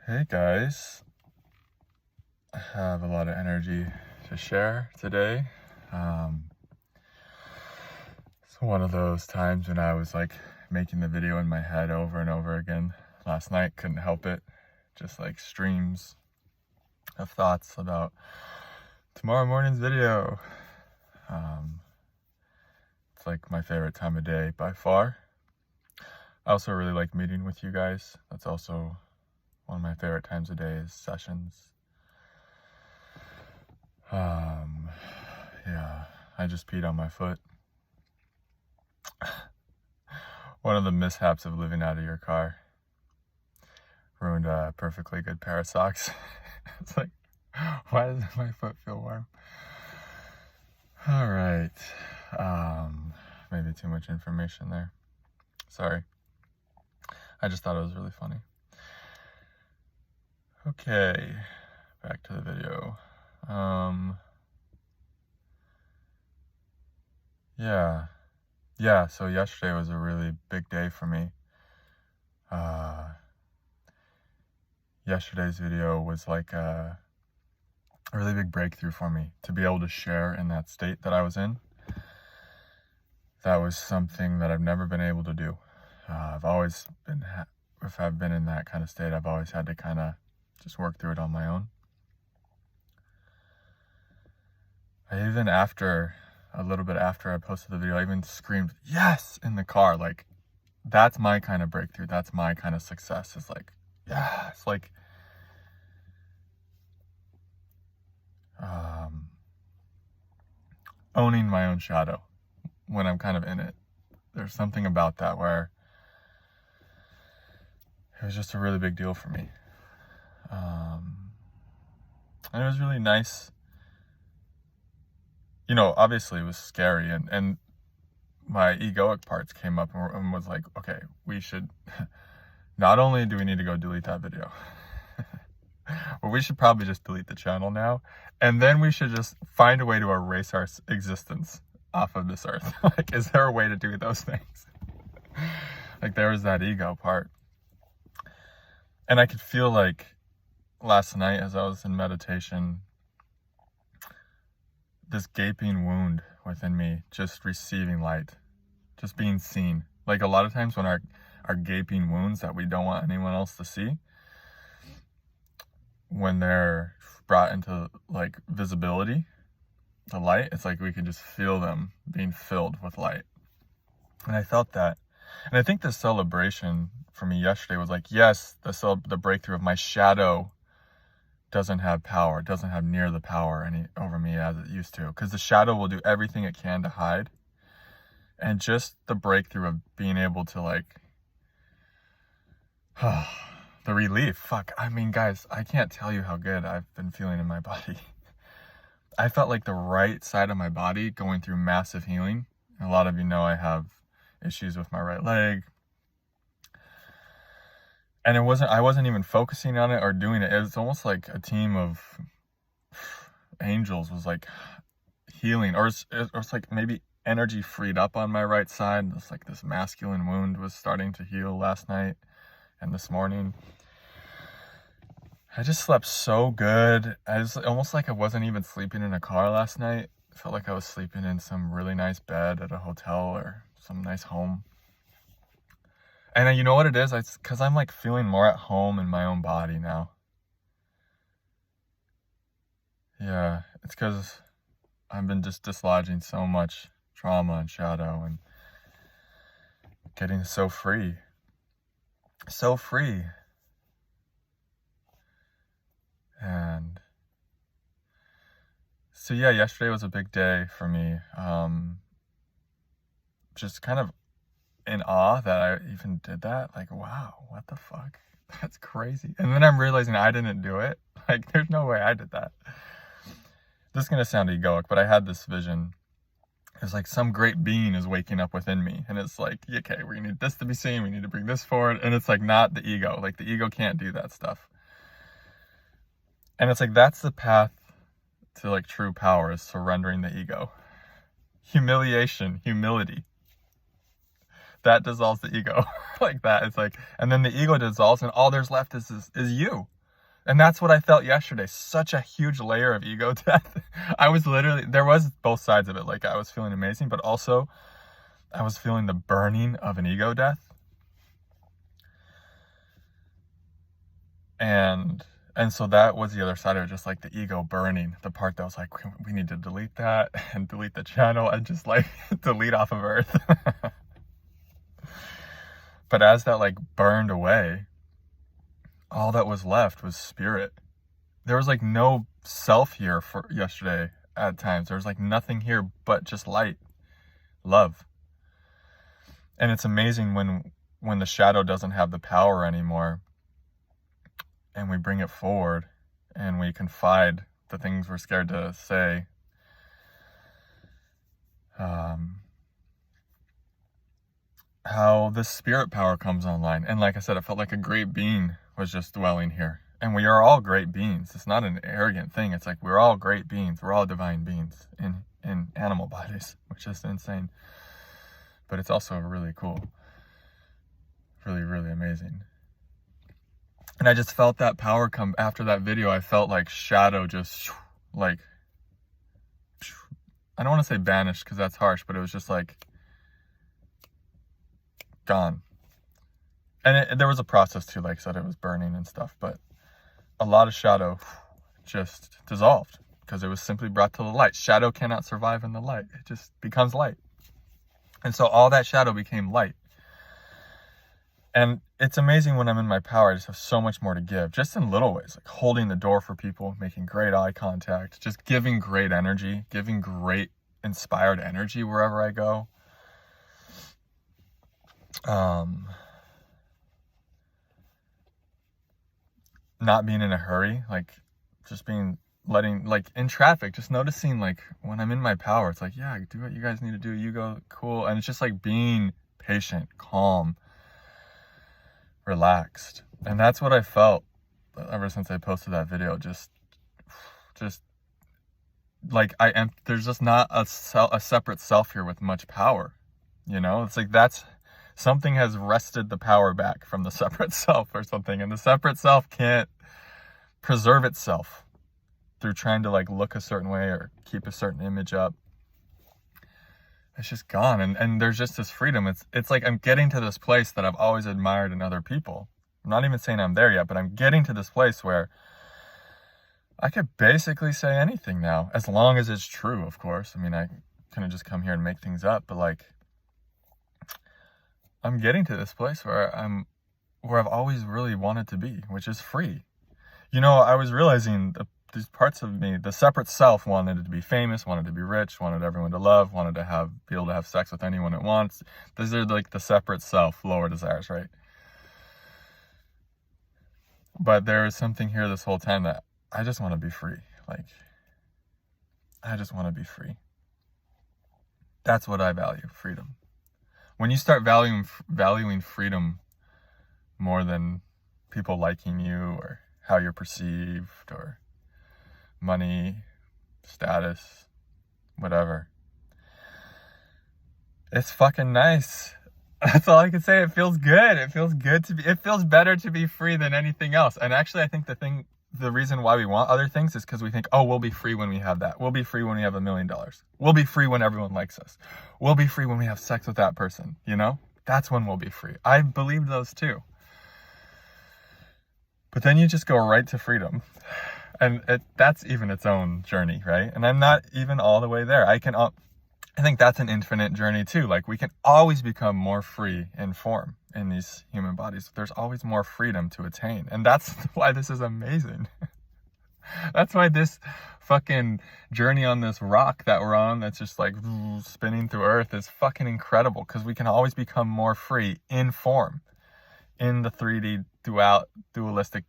Hey guys, I have a lot of energy to share today. It's one of those times when I was like making the video in my head over and over again. Last night, couldn't help it. Just like streams of thoughts about tomorrow morning's video. It's like my favorite time of day by far. I also really like meeting with you guys. That's also one of my favorite times of day is sessions. Yeah, I just peed on my foot. One of the mishaps of living out of your car. Ruined a perfectly good pair of socks. It's like, why does my foot feel warm? All right. Maybe too much information there. Sorry. I just thought it was really funny. Okay, back to the video. Yeah, so yesterday was a really big day for me. Yesterday's video was like a really big breakthrough for me to be able to share in that state that I was in. That was something that I've never been able to do. If I've been in that kind of state, I've always had to kind of just work through it on my own. A little bit after I posted the video, I even screamed, yes, in the car. Like, that's my kind of breakthrough. That's my kind of success. It's like, yeah, it's like, owning my own shadow when I'm kind of in it. There's something about that where it was just a really big deal for me. And it was really nice. You know, obviously it was scary, and my egoic parts came up and was like, okay, we should, not only do we need to go delete that video, but we should probably just delete the channel now, and then we should just find a way to erase our existence off of this earth. Like, is there a way to do those things? Like, there was that ego part. And I could feel like last night as I was in meditation, this gaping wound within me, just receiving light, just being seen. Like, a lot of times when our gaping wounds that we don't want anyone else to see, when they're brought into like visibility, the light, it's like we can just feel them being filled with light. And I felt that. And I think the celebration for me yesterday was like, yes, the breakthrough of my shadow doesn't have power, doesn't have near the power over me as it used to. Because the shadow will do everything it can to hide. And just the breakthrough of being able to like, the relief, fuck. I mean, guys, I can't tell you how good I've been feeling in my body. I felt like the right side of my body going through massive healing. A lot of you know I have issues with my right leg. And I wasn't even focusing on it or doing it. It was almost like a team of angels was like healing, or it's like maybe energy freed up on my right side. It's like this masculine wound was starting to heal last night and this morning. I just slept so good. Almost like I wasn't even sleeping in a car last night. I felt like I was sleeping in some really nice bed at a hotel or some nice home. And you know what it is? It's because I'm like feeling more at home in my own body now. Yeah, it's because I've been just dislodging so much trauma and shadow and getting so free. So free. And so yeah, yesterday was a big day for me. Just kind of in awe that I even did that. Like, wow, what the fuck? That's crazy. And then I'm realizing I didn't do it. Like, there's no way I did that. This is going to sound egoic, but I had this vision. It's like some great being is waking up within me. And it's like, okay, we need this to be seen. We need to bring this forward. And it's like not the ego. Like, the ego can't do that stuff. And it's like, that's the path to like true power, is surrendering the ego. Humiliation, humility. That dissolves the ego. Like that. It's like, and then the ego dissolves and all there's left is you. And that's what I felt yesterday. Such a huge layer of ego death. I was literally, there was both sides of it. Like, I was feeling amazing, but also I was feeling the burning of an ego death. And so that was the other side of it, just like the ego burning, the part that was like, we need to delete that and delete the channel and just like delete off of Earth. But as that like burned away, all that was left was spirit. There was like no self here for yesterday at times. There was like nothing here but just light, love. And it's amazing when the shadow doesn't have the power anymore, and we bring it forward and we confide the things we're scared to say. How the spirit power comes online. And like I said, it felt like a great being was just dwelling here. And we are all great beings. It's not an arrogant thing. It's like we're all great beings. We're all divine beings in animal bodies, which is insane. But it's also really cool. Really, really amazing. And I just felt that power come after that video. I felt like shadow just like, I don't want to say banished because that's harsh, but it was just like gone. And there was a process too, like I said, it was burning and stuff, but a lot of shadow just dissolved because it was simply brought to the light. Shadow cannot survive in the light. It just becomes light. And so all that shadow became light. And it's amazing when I'm in my power, I just have so much more to give, just in little ways, like holding the door for people, making great eye contact, just giving great energy, giving great inspired energy wherever I go. Not being in a hurry, like just letting, like in traffic, just noticing like when I'm in my power, it's like, yeah, do what you guys need to do. You go, cool. And it's just like being patient, calm, relaxed. And that's what I felt ever since I posted that video. Just like there's just not a separate self here with much power, you know. It's like something has wrested the power back from the separate self or something, and the separate self can't preserve itself through trying to like look a certain way or keep a certain image up. It's just gone. And there's just this freedom. It's like I'm getting to this place that I've always admired in other people. I'm not even saying I'm there yet, but I'm getting to this place where I could basically say anything now, as long as it's true, of course. I mean, I couldn't just come here and make things up, but like I'm getting to this place where I've always really wanted to be, which is free. You know, I was realizing these parts of me, the separate self wanted to be famous, wanted to be rich, wanted everyone to love, wanted to be able to have sex with anyone it wants. These are like the separate self, lower desires, right? But there is something here this whole time that I just want to be free. Like, I just want to be free. That's what I value, freedom. When you start valuing freedom more than people liking you or how you're perceived or money, status, whatever, it's fucking nice. That's all I can say. It feels good. It feels good it feels better to be free than anything else. And actually, I think the reason why we want other things is because we think, oh, we'll be free when we have that. We'll be free when we have $1 million. We'll be free when everyone likes us. We'll be free when we have sex with that person, you know? That's when we'll be free. I believed those too. But then you just go right to freedom. And that's even its own journey, right? And I'm not even all the way there. I think that's an infinite journey too. Like, we can always become more free in form in these human bodies. There's always more freedom to attain. And that's why this is amazing. That's why this fucking journey on this rock that we're on, that's just like spinning through Earth, is fucking incredible. Because we can always become more free in form, in the 3D dualistic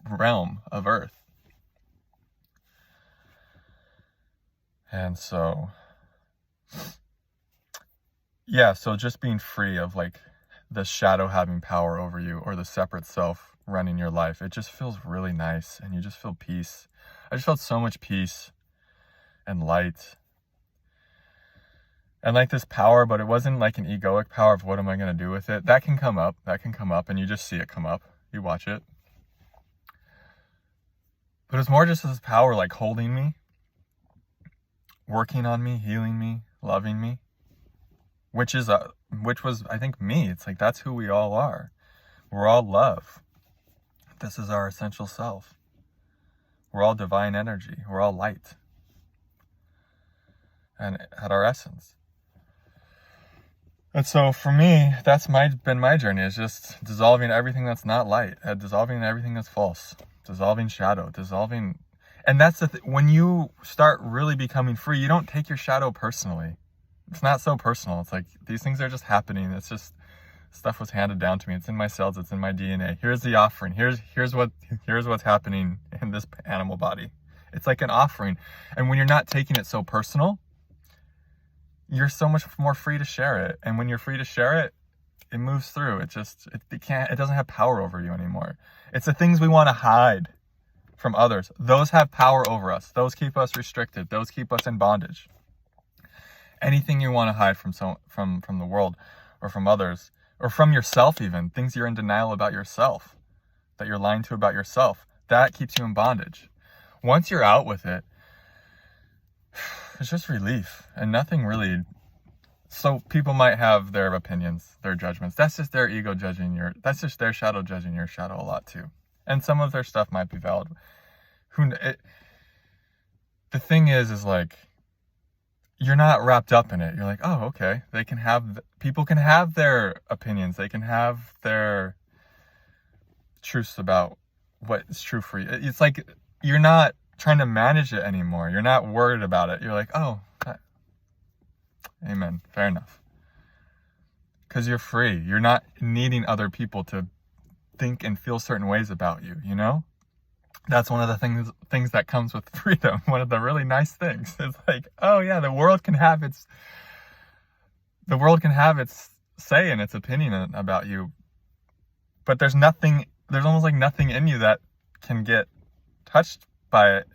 realm of Earth. And so, yeah, so just being free of like the shadow having power over you or the separate self running your life, it just feels really nice, and you just feel peace. I just felt so much peace and light and like this power, but it wasn't like an egoic power of what am I going to do with it. That can come up, and you just see it come up, you watch it. But it's more just this power like holding me, working on me, healing me, loving me, which was, I think, me. It's like, that's who we all are. We're all love. This is our essential self. We're all divine energy. We're all light. And at our essence. And so for me, that's been my journey, is just dissolving everything that's not light, dissolving everything that's false, dissolving shadow, dissolving. And that's when you start really becoming free, you don't take your shadow personally. It's not so personal. It's like, these things are just happening. It's just, stuff was handed down to me. It's in my cells. It's in my DNA. Here's the offering. Here's what's happening in this animal body. It's like an offering. And when you're not taking it so personal, you're so much more free to share it. And when you're free to share it, it moves through. It doesn't have power over you anymore. It's the things we want to hide from others. Those have power over us. Those keep us restricted. Those keep us in bondage. Anything you want to hide from the world, or from others, or from yourself even, things you're in denial about yourself, that you're lying to about yourself, that keeps you in bondage. Once you're out with it, it's just relief, and nothing really. So people might have their opinions, their judgments. That's just their ego that's just their shadow judging your shadow a lot too. And some of their stuff might be valid. The thing is like, you're not wrapped up in it. You're like, oh, okay. People can have their opinions. They can have their truths about what is true for you. It's like, you're not trying to manage it anymore. You're not worried about it. You're like, oh, amen. Fair enough. Because you're free. You're not needing other people to think and feel certain ways about you, you know? That's one of the things that comes with freedom. One of the really nice things. It's like, oh yeah, the world can have its say and its opinion about you. But there's almost like nothing in you that can get touched by it,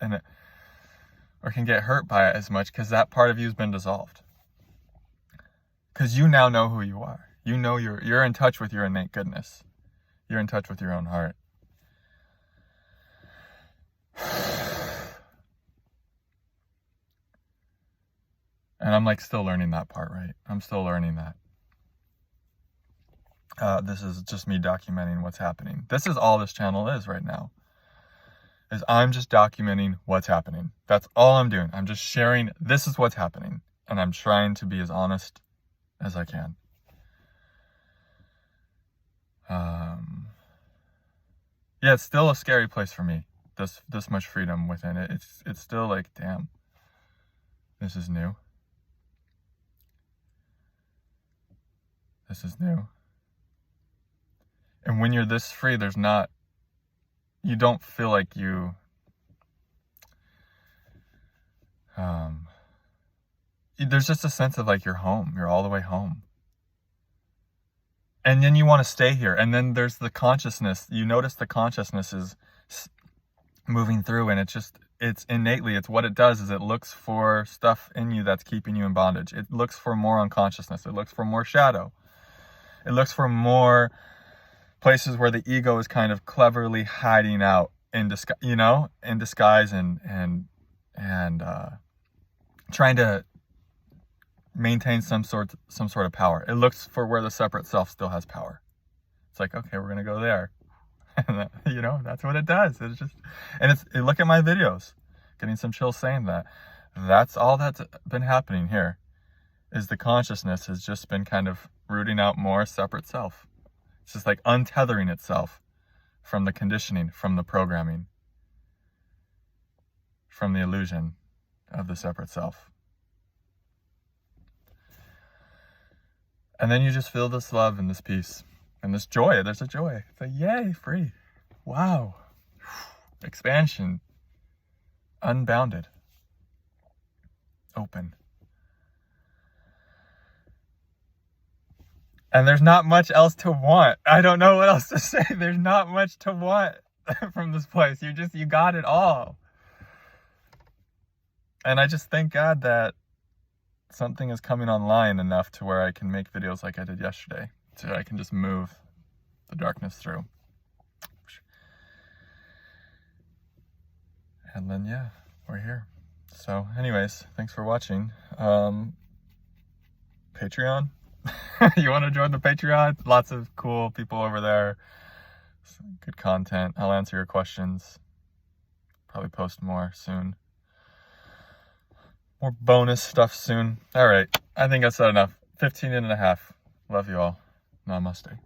or can get hurt by it as much, because that part of you has been dissolved. Because you now know who you are. You know you're in touch with your innate goodness. You're in touch with your own heart. And I'm like still learning that part, right? I'm still learning that. This is just me documenting what's happening. This is all this channel is right now. Is I'm just documenting what's happening. That's all I'm doing. I'm just sharing, this is what's happening. And I'm trying to be as honest as I can. Yeah, it's still a scary place for me. This much freedom within it. It's still like, damn, this is new. This is new. And when you're this free, you don't feel like there's just a sense of like you're home. You're all the way home. And then you want to stay here. And then there's the consciousness. You notice the consciousness is moving through, and it's innately, it's what it does is it looks for stuff in you that's keeping you in bondage. It looks for more unconsciousness. It looks for more shadow. It looks for more places where the ego is kind of cleverly hiding out in disguise, and trying to maintain some sort of power. It looks for where the separate self still has power. It's like, okay, we're going to go there. And that's what it does. It's just, and look at my videos, getting some chills saying that. That's all that's been happening here, is the consciousness has just been kind of rooting out more separate self. It's just like untethering itself from the conditioning, from the programming, from the illusion of the separate self. And then you just feel this love and this peace and this joy. There's a joy. It's like, yay, free. Wow. Expansion. Unbounded. Open. And there's not much else to want. I don't know what else to say. There's not much to want from this place. You got it all. And I just thank God that something is coming online enough to where I can make videos like I did yesterday. So I can just move the darkness through. And then, yeah, we're here. So anyways, thanks for watching. Patreon. You want to join the Patreon? Lots of cool people over there. Some good content. I'll answer your questions. Probably post more soon. More bonus stuff soon. All right. I think I said enough. 15 and a half. Love you all. Namaste.